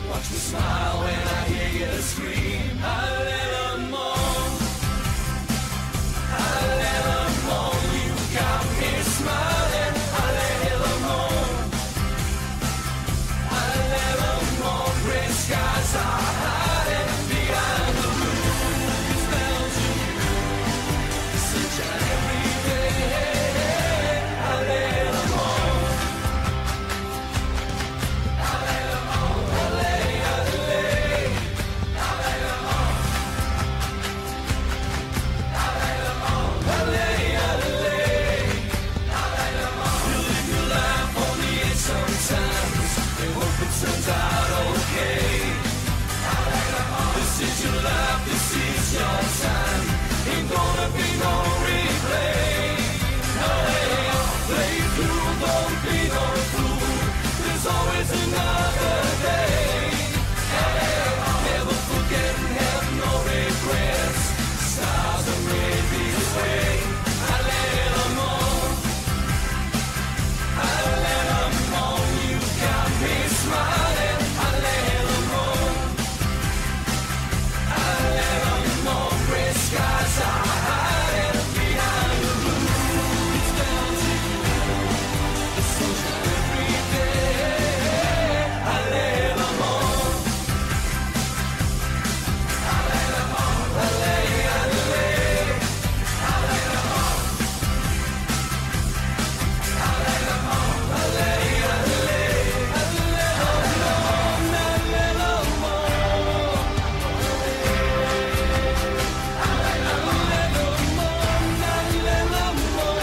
Watch me smile when I hear you scream. I let them on. I let them on. You got me smiling. I let them on. I let them on. Gray skies are hiding behind the blue. It's down to you. Sunshine every day. I let them on. I let them on. I lay, I lay. I let them on. I let them on. I lay, I lay. I let them on. You live your life on the edge sometimes. And hope it turns out okay. I let them on. This is your life, this is your time. Ain't gonna be no replay. I lay on, play through, don't be no fool. There's always another day. I lay on, never forget and have no regrets. Stars are made this way. I lay them on. I let them on. You got me smiling. I lay them on. I let them on. Gray skies are hiding behind the blue. It's down to you. The sunshine every day. I lay them on. I lay them on. I lay, I lay. I lay them on. I lay them on. I lay, I lay. I lay them on. I lay them on. I lay them on. I lay them on.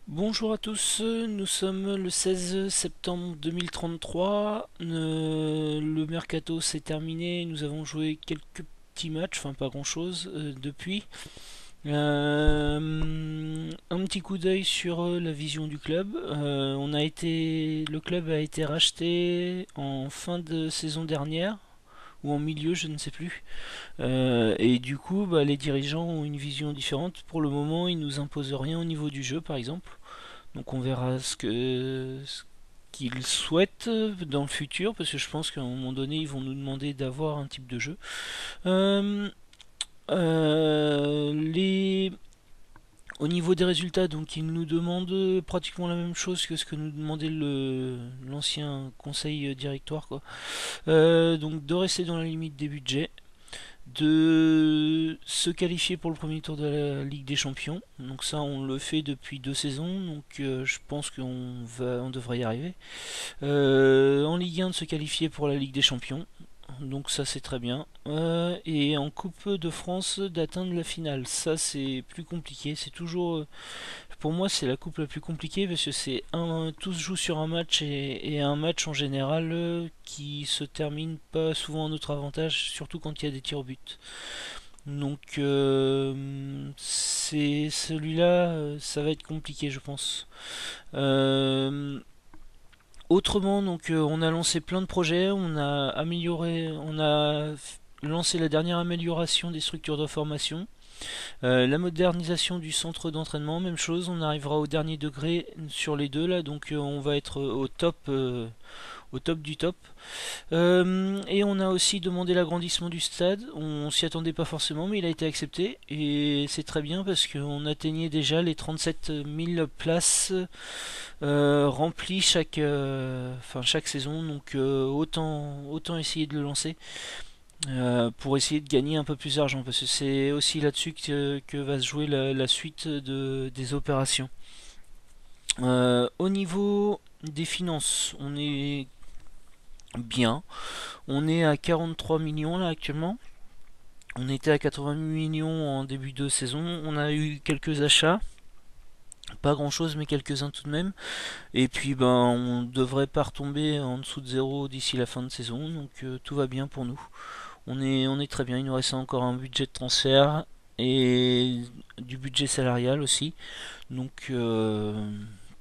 Bonjour à tous, nous sommes le 16 septembre 2033, le mercato s'est terminé, nous avons joué quelques petits matchs, enfin pas grand chose depuis. Un petit coup d'œil sur la vision du club. Le club a été racheté en fin de saison dernière ou en milieu, je ne sais plus. Et du coup, les dirigeants ont une vision différente. Pour le moment, ils nous imposent rien au niveau du jeu, par exemple. Donc on verra ce qu'ils souhaitent dans le futur, parce que je pense qu'à un moment donné, ils vont nous demander d'avoir un type de jeu. Au niveau des résultats, donc ils nous demandent pratiquement la même chose que ce que nous demandait l'ancien conseil directoire, quoi. Donc de rester dans la limite des budgets, de se qualifier pour le premier tour de la Ligue des Champions. Donc ça, on le fait depuis 2 saisons, donc je pense qu'on devrait y arriver. En Ligue 1, de se qualifier pour la Ligue des Champions. Donc ça, c'est très bien. Et en Coupe de France, d'atteindre la finale. Ça, c'est plus compliqué. C'est toujours... pour moi, c'est la coupe la plus compliquée, parce que tout se joue sur un match, et un match en général qui se termine pas souvent en notre avantage, surtout quand il y a des tirs au but. Donc c'est celui-là, ça va être compliqué, je pense. Autrement, donc on a lancé plein de projets, on a lancé la dernière amélioration des structures de formation. La modernisation du centre d'entraînement, même chose, on arrivera au dernier degré sur les deux là, donc on va être au top du top. Et on a aussi demandé l'agrandissement du stade, on s'y attendait pas forcément, mais il a été accepté, et c'est très bien parce qu'on atteignait déjà les 37 000 places remplies chaque saison, donc autant essayer de le lancer. Pour essayer de gagner un peu plus d'argent, parce que c'est aussi là-dessus que va se jouer la suite des opérations. Au niveau des finances, on est bien, on est à 43 millions là actuellement, on était à 88 millions en début de saison, on a eu quelques achats, pas grand chose mais quelques-uns tout de même, et puis on devrait pas retomber en dessous de zéro d'ici la fin de saison, donc tout va bien pour nous. on est très bien. Il nous reste encore un budget de transfert et du budget salarial aussi. Donc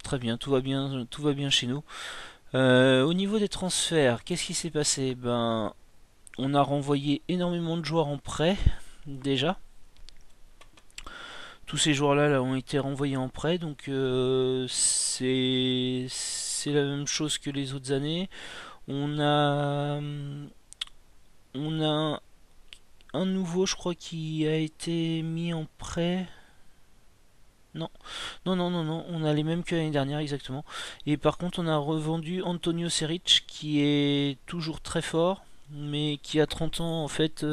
très bien, tout va bien chez nous. Au niveau des transferts, qu'est-ce qui s'est passé? Ben, on a renvoyé énormément de joueurs en prêt déjà. Tous ces joueurs-là là, ont été renvoyés en prêt, donc c'est la même chose que les autres années. On a on a un nouveau, je crois, qui a été mis en prêt. Non, non, on a les mêmes que l'année dernière exactement. Et par contre, on a revendu Antonio Seric, qui est toujours très fort, mais qui a 30 ans en fait.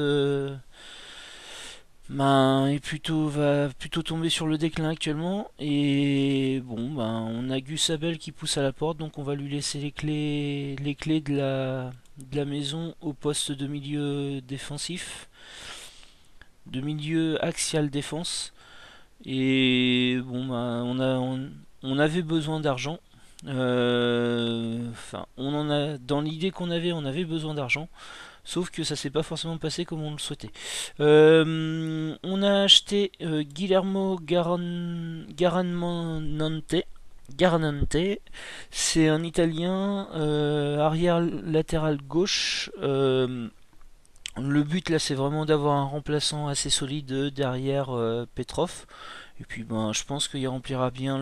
Ben, va plutôt tomber sur le déclin actuellement. Et bon, ben, on a Gus Abel qui pousse à la porte, donc on va lui laisser les clés de la maison au poste de milieu défensif, de milieu axial défense. Et bon, ben, on avait besoin d'argent. Enfin, dans l'idée qu'on avait, on avait besoin d'argent. Sauf que ça s'est pas forcément passé comme on le souhaitait. On a acheté Guillermo Garanante. C'est un Italien arrière latéral gauche. Le but là, c'est vraiment d'avoir un remplaçant assez solide derrière Petrov. Et puis ben, je pense qu'il il remplira bien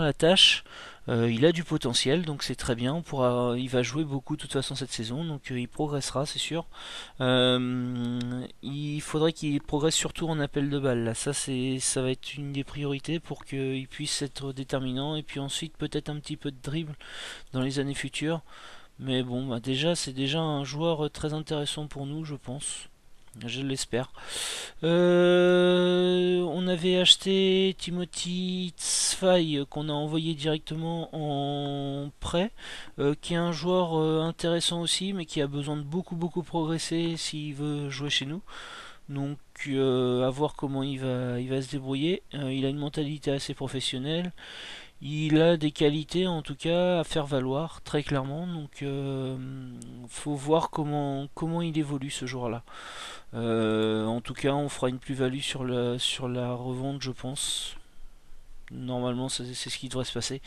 la tâche. Il a du potentiel, donc c'est très bien. Il va jouer beaucoup de toute façon cette saison, donc il progressera, c'est sûr. Il faudrait qu'il progresse surtout en appel de balle. Là, ça va être une des priorités pour qu'il puisse être déterminant. Et puis ensuite peut-être un petit peu de dribble dans les années futures. Mais bon, bah déjà c'est déjà un joueur très intéressant pour nous, je pense. Je l'espère. On avait acheté Timothy Tzfai qu'on a envoyé directement en prêt, qui est un joueur intéressant aussi, mais qui a besoin de beaucoup progresser s'il veut jouer chez nous. Donc à voir comment il va se débrouiller. Il a une mentalité assez professionnelle. Il a des qualités en tout cas à faire valoir très clairement. Donc faut voir comment il évolue ce joueur-là. En tout cas, on fera une plus-value sur la revente, je pense. Normalement, c'est ce qui devrait se passer.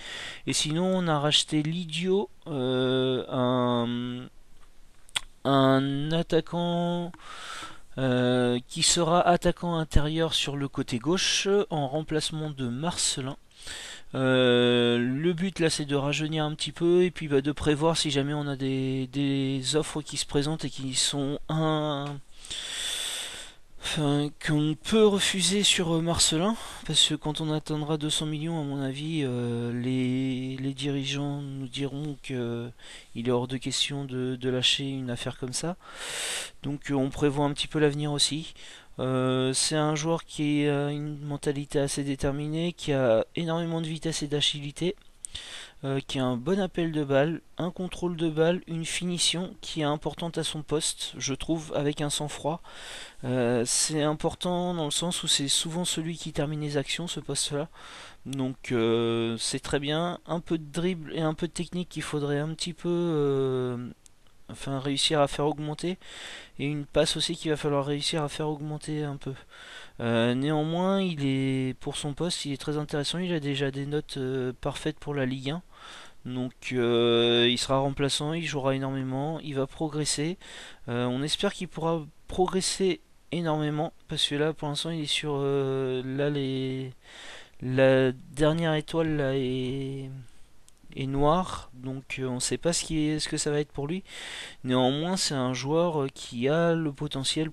Et sinon, on a racheté Lidio, un attaquant qui sera attaquant intérieur sur le côté gauche en remplacement de Marcelin. Le but là c'est de rajeunir un petit peu et puis bah, de prévoir si jamais on a des offres qui se présentent et qui sont qu'on peut refuser sur Marcelin, parce que quand on atteindra 200 millions, à mon avis, les dirigeants nous diront que il est hors de question de lâcher une affaire comme ça. Donc on prévoit un petit peu l'avenir aussi. C'est un joueur qui a une mentalité assez déterminée, qui a énormément de vitesse et d'agilité, qui a un bon appel de balle, un contrôle de balle, une finition qui est importante à son poste, je trouve, avec un sang-froid. C'est important dans le sens où c'est souvent celui qui termine les actions, ce poste-là. Donc c'est très bien. Un peu de dribble et un peu de technique qu'il faudrait un petit peu réussir à faire augmenter. Et une passe aussi qu'il va falloir réussir à faire augmenter un peu. Néanmoins, pour son poste, il est très intéressant. Il a déjà des notes parfaites pour la Ligue 1. Donc il sera remplaçant, il jouera énormément, il va progresser. On espère qu'il pourra progresser énormément parce que là pour l'instant il est sur la dernière étoile là est noire, donc on ne sait pas ce que ça va être pour lui. Néanmoins c'est un joueur qui a le potentiel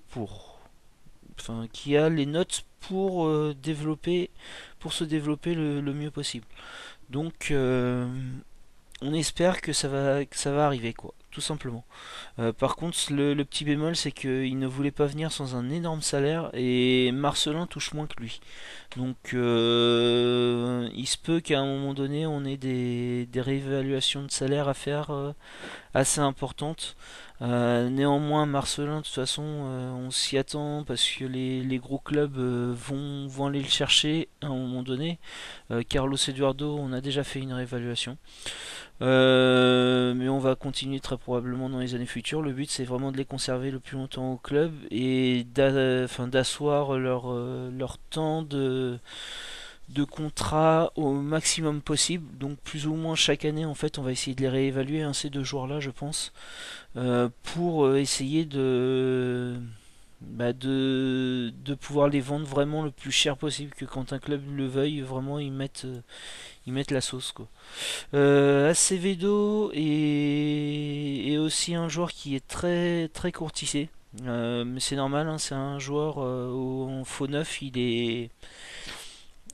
qui a les notes pour pour se développer le mieux possible. Donc on espère que ça va arriver, quoi, tout simplement. Par contre, le petit bémol, c'est qu'il ne voulait pas venir sans un énorme salaire et Marcelin touche moins que lui. Donc, il se peut qu'à un moment donné, on ait des réévaluations de salaire à faire assez importantes. Néanmoins, Marcelin, de toute façon, on s'y attend parce que les gros clubs vont aller le chercher à un moment donné. Carlos Eduardo, on a déjà fait une réévaluation. Mais on va continuer très probablement dans les années futures. Le but c'est vraiment de les conserver le plus longtemps au club et d'asseoir leur temps de contrat au maximum possible. Donc plus ou moins chaque année en fait on va essayer de les réévaluer, hein, ces deux joueurs-là je pense, pour essayer de pouvoir les vendre vraiment le plus cher possible, que quand un club le veuille, vraiment ils mettent la sauce quoi. Acevedo est aussi un joueur qui est très très courtisé. Mais c'est normal, hein, c'est un joueur en faux neuf, il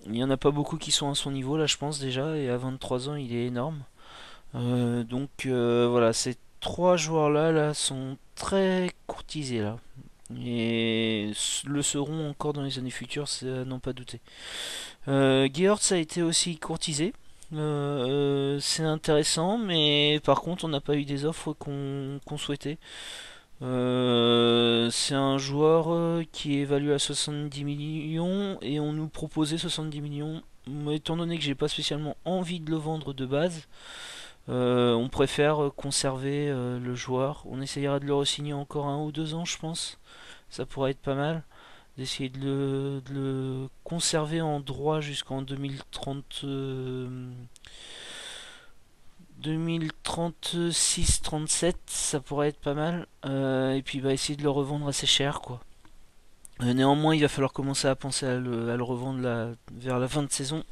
n'y en a pas beaucoup qui sont à son niveau là je pense déjà, et à 23 ans il est énorme. Voilà, ces trois joueurs là sont très courtisés là. Et le seront encore dans les années futures, c'est à n'en pas douter. Georts a été aussi courtisé. C'est intéressant, mais par contre, on n'a pas eu des offres qu'on souhaitait. C'est un joueur qui est évalué à 70 millions et on nous proposait 70 millions. Mais étant donné que j'ai pas spécialement envie de le vendre de base, on préfère conserver le joueur. On essayera de le re-signer encore 1 ou 2 ans, je pense. Ça pourrait être pas mal d'essayer de le conserver en droit jusqu'en 2030, 2036-37, ça pourrait être pas mal. Et puis essayer de le revendre assez cher quoi. Néanmoins, il va falloir commencer à penser à le revendre vers la fin de saison.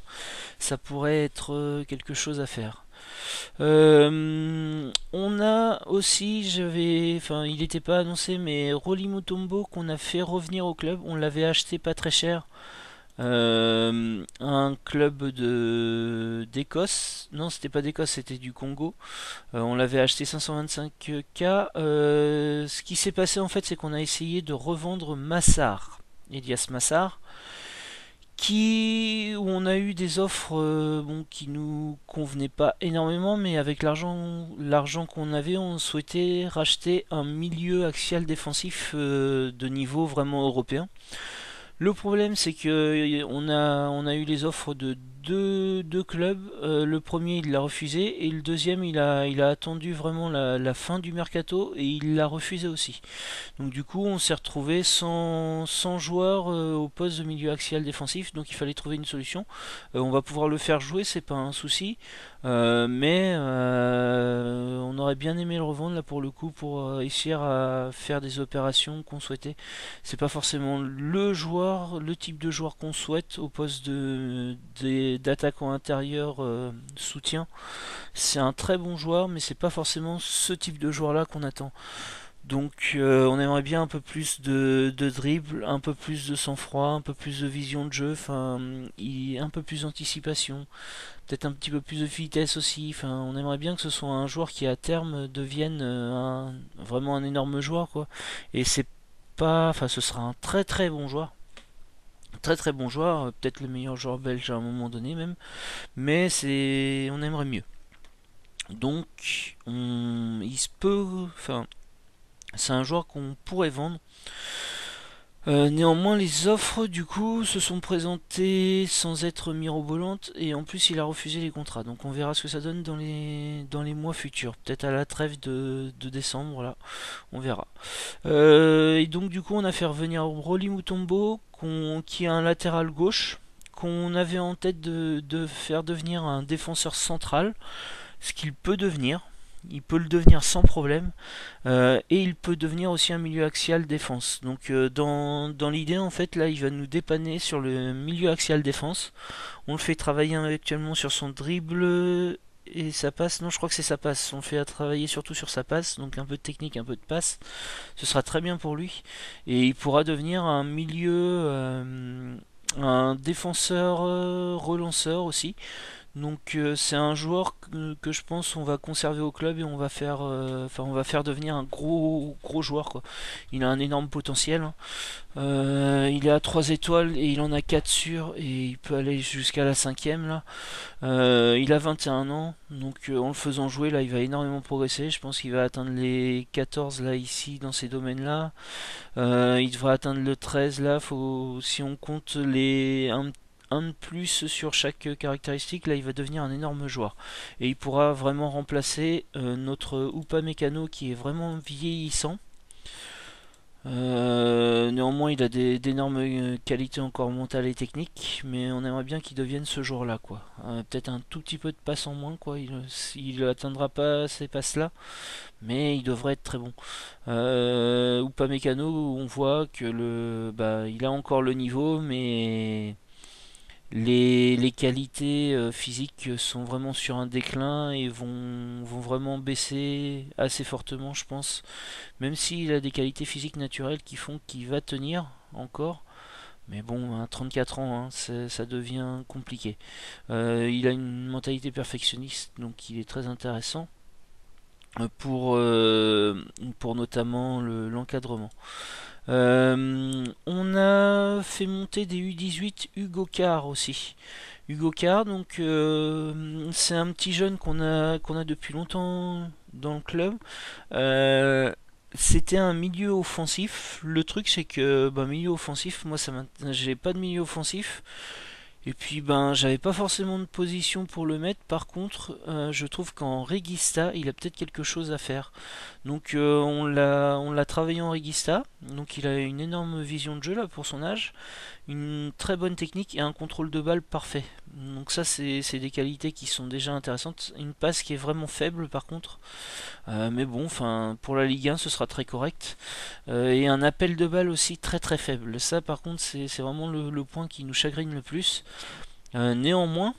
Ça pourrait être quelque chose à faire. On a aussi, il n'était pas annoncé, mais Rolly Mutombo qu'on a fait revenir au club. On l'avait acheté pas très cher. Un club d'Écosse. Non, c'était pas d'Écosse, c'était du Congo. On l'avait acheté 525K. Ce qui s'est passé en fait, c'est qu'on a essayé de revendre Massar, Elias Massar, où on a eu des offres qui nous convenaient pas énormément, mais avec l'argent qu'on avait, on souhaitait racheter un milieu axial défensif de niveau vraiment européen. Le problème, c'est que on a eu les offres de deux clubs. Le premier, il l'a refusé, et le deuxième, il a attendu vraiment la fin du mercato et il l'a refusé aussi. Donc du coup, on s'est retrouvé sans joueurs au poste de milieu axial défensif. Donc il fallait trouver une solution. On va pouvoir le faire jouer, c'est pas un souci. Mais on aurait bien aimé le revendre là pour le coup, pour réussir à faire des opérations qu'on souhaitait. C'est pas forcément le type de joueur qu'on souhaite au poste d'attaquant intérieur soutien. C'est un très bon joueur, mais c'est pas forcément ce type de joueur là qu'on attend. Donc on aimerait bien un peu plus de dribble, un peu plus de sang-froid, un peu plus de vision de jeu, un peu plus d'anticipation, peut-être un petit peu plus de vitesse aussi. On aimerait bien que ce soit un joueur qui à terme devienne vraiment un énorme joueur quoi. Et c'est pas, ce sera un très très bon joueur. Très très bon joueur, peut-être le meilleur joueur belge à un moment donné même, mais on aimerait mieux. Donc il se peut, c'est un joueur qu'on pourrait vendre. Néanmoins, les offres du coup se sont présentées sans être mirobolantes, et en plus il a refusé les contrats. Donc on verra ce que ça donne dans les mois futurs. Peut-être à la trêve de décembre, là, on verra. Et donc du coup on a fait revenir Rolly Mutombo, qui est un latéral gauche, qu'on avait en tête de faire devenir un défenseur central, ce qu'il peut devenir. Il peut le devenir sans problème, et il peut devenir aussi un milieu axial défense. Donc dans l'idée en fait là il va nous dépanner sur le milieu axial défense. On le fait travailler actuellement sur son dribble et sa passe. Non, je crois que c'est sa passe. On le fait travailler surtout sur sa passe, donc un peu de technique, un peu de passe. Ce sera très bien pour lui, et il pourra devenir un un défenseur relanceur aussi. Donc c'est un joueur que je pense on va conserver au club, et on va faire devenir un gros gros joueur quoi. Il a un énorme potentiel, hein. Il est à 3 étoiles et il en a 4 sûres, et il peut aller jusqu'à la cinquième là. Il a 21 ans, donc en le faisant jouer là il va énormément progresser. Je pense qu'il va atteindre les 14 là ici dans ces domaines là. Il devrait atteindre le 13 là, si on compte un de plus sur chaque caractéristique, là il va devenir un énorme joueur. Et il pourra vraiment remplacer notre Upamecano qui est vraiment vieillissant. Néanmoins, il a d'énormes qualités encore mentales et techniques, mais on aimerait bien qu'il devienne ce joueur-là, quoi. Peut-être un tout petit peu de passe en moins, quoi. Il atteindra pas ces passes-là, mais il devrait être très bon. Upamecano, on voit que il a encore le niveau, mais les qualités physiques sont vraiment sur un déclin et vont vraiment baisser assez fortement, je pense. Même s'il a des qualités physiques naturelles qui font qu'il va tenir encore. Mais bon, à 34 ans, hein, ça devient compliqué. Il a une mentalité perfectionniste, donc il est très intéressant pour notamment l'encadrement. On a fait monter des U18 Hugo Carr aussi. Hugo Carr, donc c'est un petit jeune qu'on a depuis longtemps dans le club. C'était un milieu offensif. Le truc c'est que milieu offensif, moi j'ai pas de milieu offensif. Et puis j'avais pas forcément de position pour le mettre. Par contre, je trouve qu'en Regista, il a peut-être quelque chose à faire. Donc on l'a travaillé en Regista. Donc il a une énorme vision de jeu là pour son âge, une très bonne technique et un contrôle de balle parfait. Donc ça c'est des qualités qui sont déjà intéressantes. Une passe qui est vraiment faible par contre. Mais bon, enfin pour la Ligue 1 ce sera très correct. Et un appel de balle aussi très très faible. Ça par contre c'est vraiment le point qui nous chagrine le plus. Néanmoins,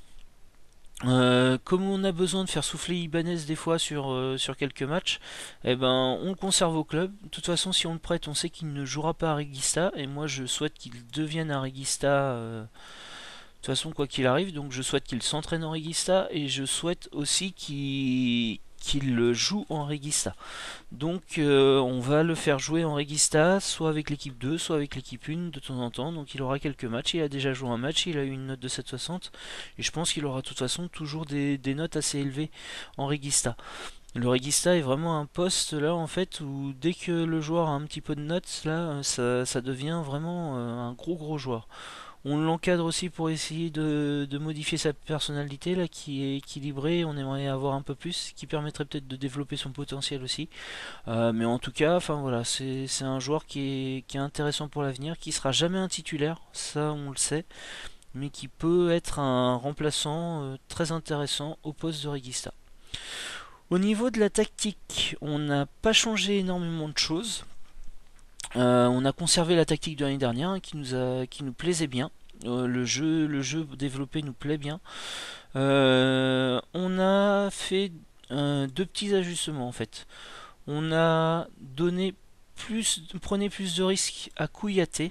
comme on a besoin de faire souffler Ibanez des fois sur quelques matchs, on le conserve au club. De toute façon, si on le prête, on sait qu'il ne jouera pas à Regista. Et moi, je souhaite qu'il devienne un Regista. De toute façon, quoi qu'il arrive, donc je souhaite qu'il s'entraîne en Regista et je souhaite aussi qu'il joue en Regista. Donc on va le faire jouer en Regista, soit avec l'équipe 2, soit avec l'équipe 1 de temps en temps. Donc il aura quelques matchs, il a déjà joué un match, il a eu une note de 7,60. Et je pense qu'il aura de toute façon toujours des notes assez élevées en Regista. Le Regista est vraiment un poste là en fait où dès que le joueur a un petit peu de notes, là ça devient vraiment un gros joueur. On l'encadre aussi pour essayer de modifier sa personnalité là qui est équilibrée, on aimerait avoir un peu plus, qui permettrait peut-être de développer son potentiel aussi. Mais en tout cas, enfin voilà, c'est un joueur qui est intéressant pour l'avenir, qui sera jamais un titulaire, ça on le sait, mais qui peut être un remplaçant très intéressant au poste de Regista. Au niveau de la tactique, on n'a pas changé énormément de choses. On a conservé la tactique de l'année dernière hein, qui nous plaisait bien. Le jeu développé nous plaît bien. On a fait deux petits ajustements en fait. On a prenez plus de risques à Kouyaté.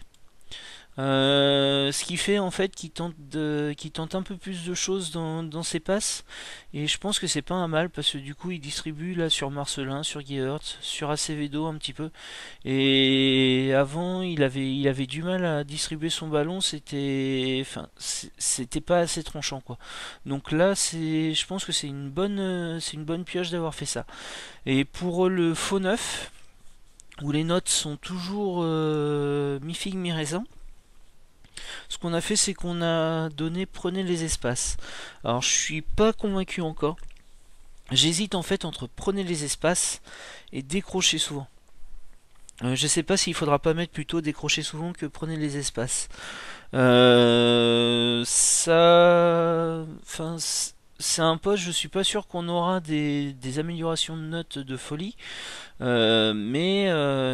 Ce qui fait en fait qu'il tente un peu plus de choses dans ses passes et je pense que c'est pas un mal parce que du coup il distribue là sur Marcelin, sur Geert, sur Acevedo un petit peu et avant il avait du mal à distribuer son ballon, c'était pas assez tranchant quoi. Donc là je pense que c'est une bonne pioche d'avoir fait ça. Et pour le faux neuf où les notes sont toujours mi-figue mi-raisin, ce qu'on a fait, c'est qu'on a donné prenez les espaces. Alors, je suis pas convaincu encore. J'hésite en fait entre prenez les espaces et décrocher souvent. Je sais pas s'il faudra pas mettre plutôt décrocher souvent que prenez les espaces. Enfin, c'est un poste, je suis pas sûr qu'on aura des améliorations de notes de folie. Mais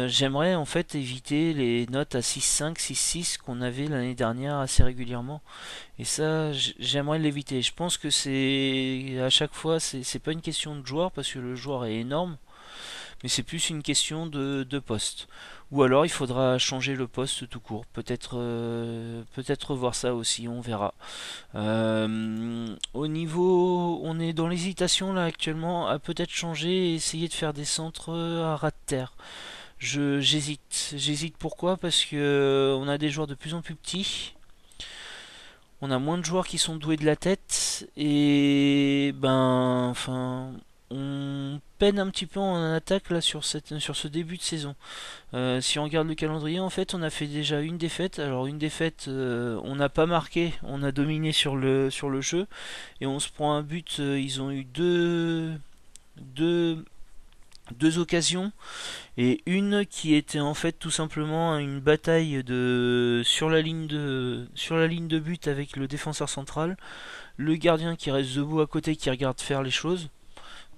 j'aimerais en fait éviter les notes à 6,5, 6,6 qu'on avait l'année dernière assez régulièrement. Et ça, j'aimerais l'éviter. Je pense que à chaque fois, c'est pas une question de joueur parce que le joueur est énorme, mais c'est plus une question de poste. Ou alors il faudra changer le poste tout court. Peut-être voir ça aussi, on verra. Au niveau, on est dans l'hésitation là actuellement à peut-être changer et essayer de faire des centres à ras de terre. J'hésite pourquoi? Parce que on a des joueurs de plus en plus petits. On a moins de joueurs qui sont doués de la tête et enfin on peine un petit peu en attaque là sur ce début de saison. Si on regarde le calendrier, en fait, on a fait déjà une défaite. Alors une défaite, on n'a pas marqué, on a dominé sur le jeu et on se prend un but. Ils ont eu deux, deux occasions et une qui était en fait tout simplement une bataille sur la ligne de but avec le défenseur central, le gardien qui reste debout à côté qui regarde faire les choses.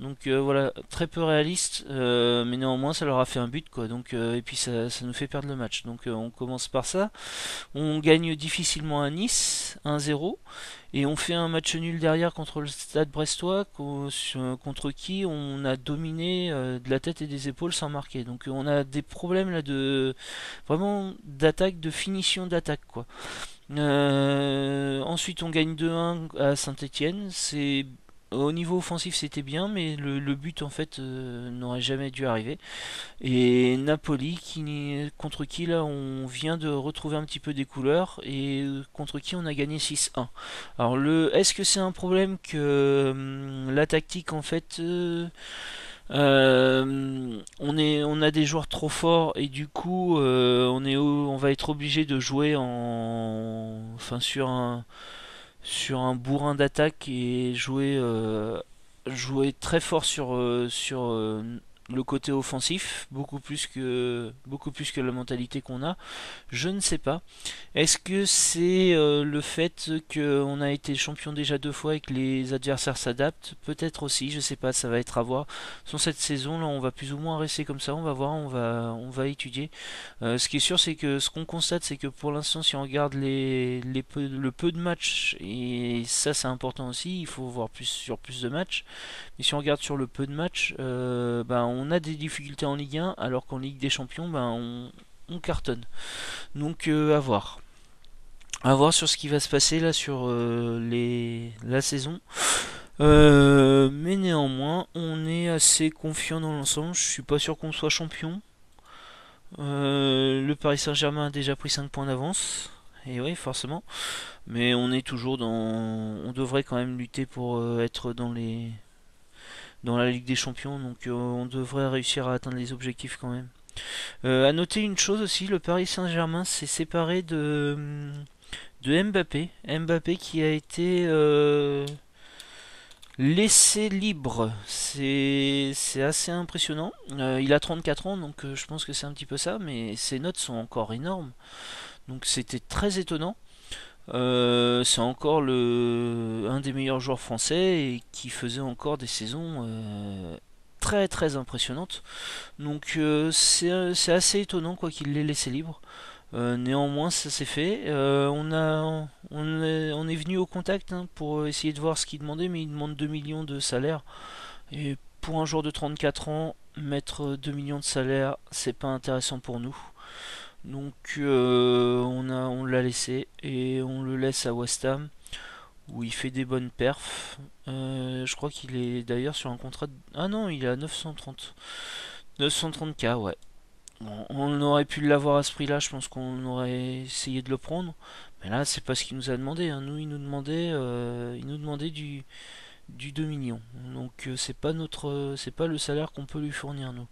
Donc voilà, très peu réaliste, mais néanmoins ça leur a fait un but quoi. Donc et puis ça nous fait perdre le match. Donc on commence par ça. On gagne difficilement à Nice, 1-0, et on fait un match nul derrière contre le Stade Brestois, contre qui on a dominé de la tête et des épaules sans marquer. Donc on a des problèmes là de vraiment d'attaque, de finition d'attaque quoi. Ensuite, on gagne 2-1 à Saint-Étienne. C'est au niveau offensif, c'était bien, mais le but en fait n'aurait jamais dû arriver. Et Napoli, contre qui là on vient de retrouver un petit peu des couleurs et contre qui on a gagné 6-1. Alors est-ce que c'est un problème que la tactique en fait on a des joueurs trop forts et du coup on va être obligé de jouer enfin sur un bourrin d'attaque et jouer très fort sur le côté offensif, beaucoup plus que la mentalité qu'on a. Je ne sais pas. Est-ce que c'est le fait qu'on a été champion déjà 2 fois et que les adversaires s'adaptent? Peut-être aussi, je sais pas, ça va être à voir. Sur cette saison, là, on va plus ou moins rester comme ça, on va voir, on va étudier. Ce qui est sûr, c'est que ce qu'on constate, c'est que pour l'instant, si on regarde le peu de matchs, et ça c'est important aussi, il faut voir plus de matchs, mais si on regarde sur le peu de matchs, ben, on a des difficultés en Ligue 1, alors qu'en Ligue des Champions, ben, on cartonne. Donc à voir. À voir sur ce qui va se passer là sur la saison. Mais néanmoins, on est assez confiant dans l'ensemble. Je suis pas sûr qu'on soit champion. Le Paris Saint-Germain a déjà pris 5 points d'avance. Et oui, forcément. Mais on est toujours dans. On devrait quand même lutter pour être dans la Ligue des Champions. Donc on devrait réussir à atteindre les objectifs quand même. À noter une chose aussi, le Paris Saint-Germain s'est séparé de Mbappé. Mbappé qui a été laissé libre. C'est assez impressionnant. Il a 34 ans, donc je pense que c'est un petit peu ça, mais ses notes sont encore énormes. Donc c'était très étonnant. C'est encore un des meilleurs joueurs français et qui faisait encore des saisons très très impressionnantes. Donc c'est assez étonnant quoi qu'il l'ait laissé libre. Néanmoins, ça s'est fait. On est venu au contact hein, pour essayer de voir ce qu'il demandait, mais il demande 2 millions de salaire. Et pour un joueur de 34 ans, mettre 2 millions de salaire, c'est pas intéressant pour nous. Donc on l'a laissé et on le laisse à West Ham où il fait des bonnes perfs. Je crois qu'il est d'ailleurs sur un contrat de... Ah non, il est à 930K, ouais. Bon, on aurait pu l'avoir à ce prix-là, je pense qu'on aurait essayé de le prendre. Mais là, c'est pas ce qu'il nous a demandé. Hein. Nous, il nous demandait du 2 millions. Donc c'est pas le salaire qu'on peut lui fournir nous.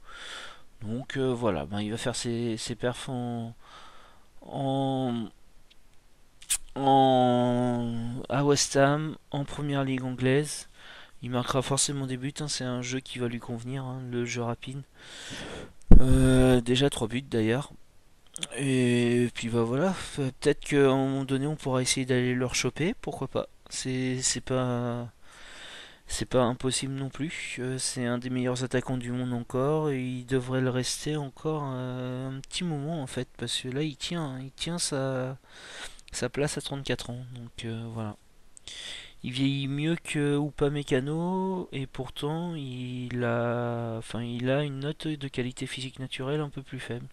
Donc voilà, ben, il va faire ses perfs en, à West Ham, en première ligue anglaise. Il marquera forcément des buts, hein, c'est un jeu qui va lui convenir, hein, le jeu rapide. Déjà 3 buts d'ailleurs. Et puis bah voilà, peut-être qu'à un moment donné on pourra essayer d'aller leur choper, pourquoi pas. C'est pas impossible non plus. C'est un des meilleurs attaquants du monde encore et il devrait le rester encore un petit moment en fait parce que là il tient sa place à 34 ans. Donc voilà. Il vieillit mieux que Upamecano et pourtant il a une note de qualité physique naturelle un peu plus faible.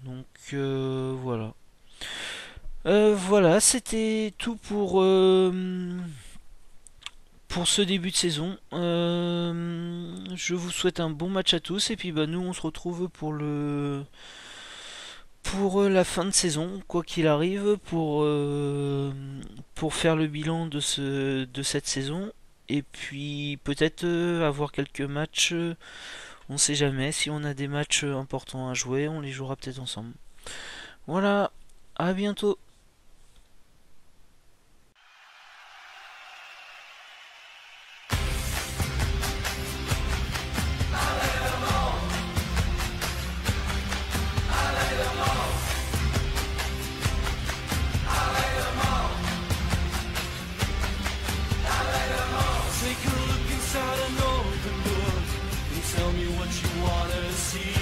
Donc voilà. Voilà, c'était tout pour ce début de saison. Je vous souhaite un bon match à tous et puis bah nous on se retrouve pour la fin de saison, quoi qu'il arrive, pour faire le bilan de cette saison Et puis peut-être avoir quelques matchs, on sait jamais, si on a des matchs importants à jouer, on les jouera peut-être ensemble. Voilà, à bientôt. Take a look inside an open book and tell me what you wanna see.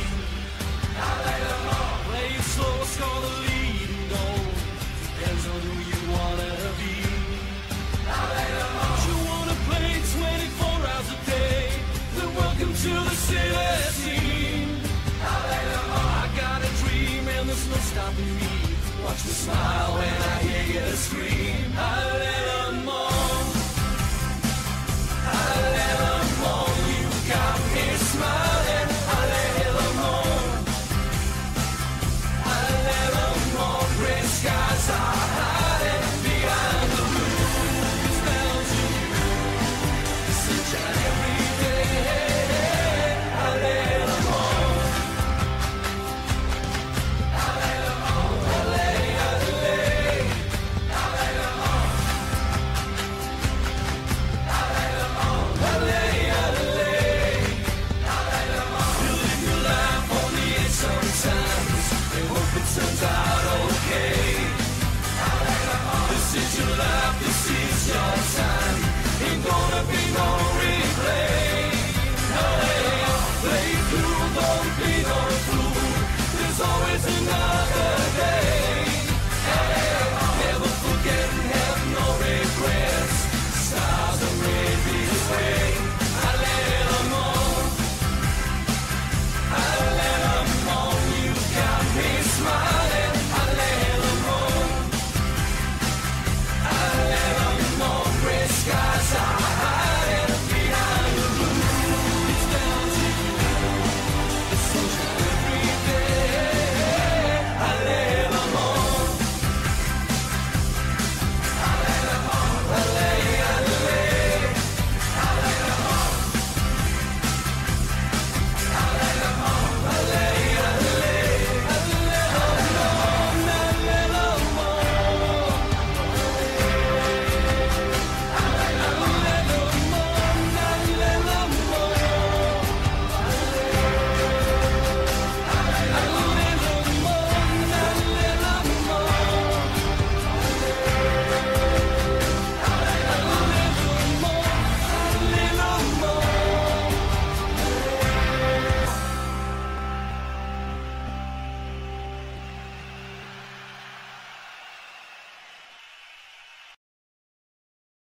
Play it slow, score the leading goal. Depends on who you wanna be. You wanna play 24 hours a day? Then welcome to the city scene. I got a dream and there's no stopping me. Watch me smile when I hear you scream.